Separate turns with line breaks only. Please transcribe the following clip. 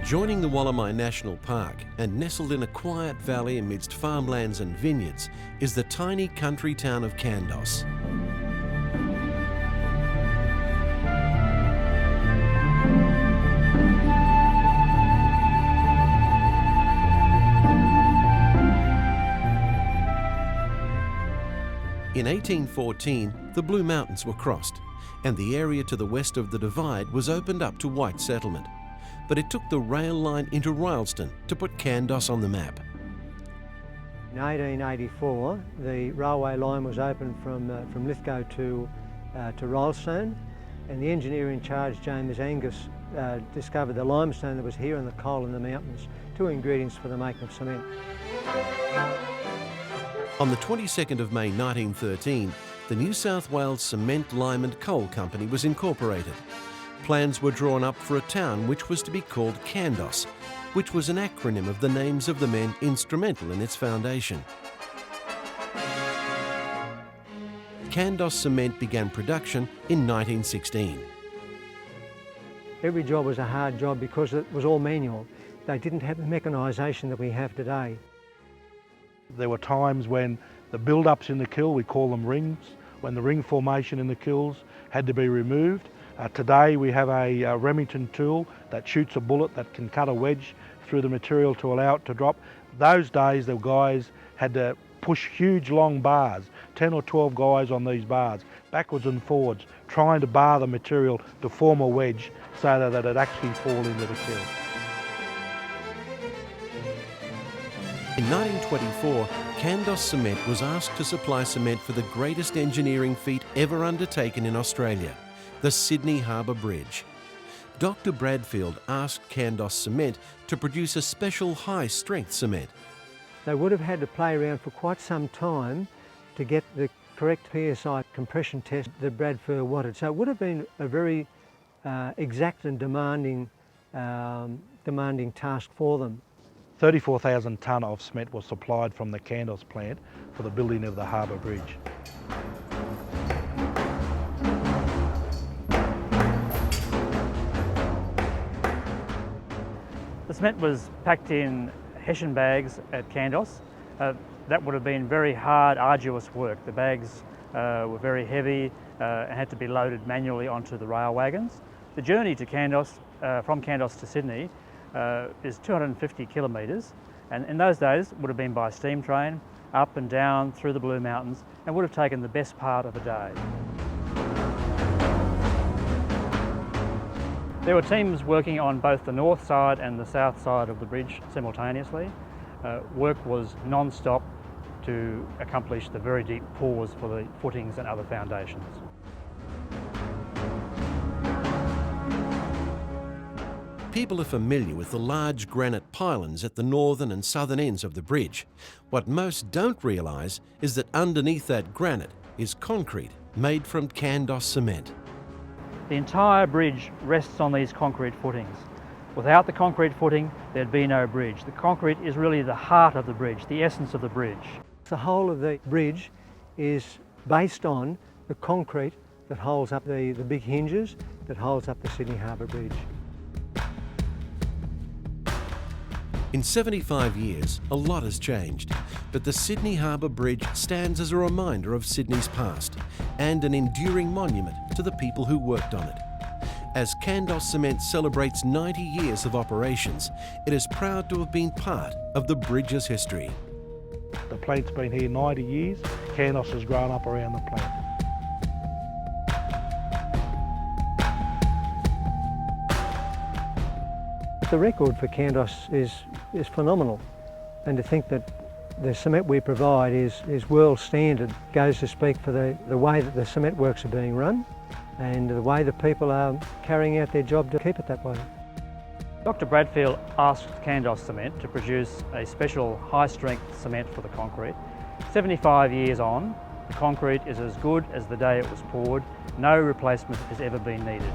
Joining the Wollamai National Park and nestled in a quiet valley amidst farmlands and vineyards is the tiny country town of Kandos. In 1814, the Blue Mountains were crossed and the area to the west of the Divide was opened up to white settlement. But it took the rail line into Rylstone to put Kandos on the map.
In 1884, the railway line was opened from Lithgow to Rylstone, and the engineer in charge, James Angus, discovered the limestone that was here and the coal in the mountains, two ingredients for the making of cement.
On the 22nd of May 1913, the New South Wales Cement, Lime and Coal Company was incorporated. Plans were drawn up for a town which was to be called Kandos, which was an acronym of the names of the men instrumental in its foundation. Kandos Cement began production in 1916.
Every job was a hard job because it was all manual. They didn't have the mechanisation that we have today.
There were times when the build-ups in the kiln, we call them rings, when the ring formation in the kilns had to be removed. Today we have a Remington tool that shoots a bullet that can cut a wedge through the material to allow it to drop. Those days the guys had to push huge long bars, 10 or 12 guys on these bars, backwards and forwards, trying to bar the material to form a wedge so that it'd actually fall into the kiln.
In 1924, Kandos Cement was asked to supply cement for the greatest engineering feat ever undertaken in Australia, the Sydney Harbour Bridge. Dr. Bradfield asked Kandos Cement to produce a special high-strength cement.
They would have had to play around for quite some time to get the correct PSI compression test that Bradfield wanted. So it would have been a very exact and demanding task for them.
34,000 tonne of cement was supplied from the Kandos plant for the building of the Harbour Bridge.
The cement was packed in Hessian bags at Kandos. That would have been very hard, arduous work. The bags were very heavy and had to be loaded manually onto the rail wagons. The journey to Kandos, from Kandos to Sydney, is 250 kilometres, and in those days would have been by steam train, up and down through the Blue Mountains, and would have taken the best part of a day. There were teams working on both the north side and the south side of the bridge simultaneously. Work was non-stop to accomplish the very deep pours for the footings and other foundations.
People are familiar with the large granite pylons at the northern and southern ends of the bridge. What most don't realise is that underneath that granite is concrete made from Kandos cement.
The entire bridge rests on these concrete footings. Without the concrete footing, there'd be no bridge. The concrete is really the heart of the bridge, the essence of the bridge.
The whole of the bridge is based on the concrete that holds up the big hinges, that holds up the Sydney Harbour Bridge.
In 75 years, a lot has changed, but the Sydney Harbour Bridge stands as a reminder of Sydney's past and an enduring monument to the people who worked on it. As Kandos Cement celebrates 90 years of operations, it is proud to have been part of the bridge's history.
The plant's been here 90 years, Kandos has grown up around the plant.
The record for Kandos is phenomenal, and to think that the cement we provide is world standard goes to speak for the way that the cement works are being run and the way the people are carrying out their job to keep it that way.
Dr. Bradfield asked Kandos Cement to produce a special high-strength cement for the concrete. 75 years on, the concrete is as good as the day it was poured. No replacement has ever been needed.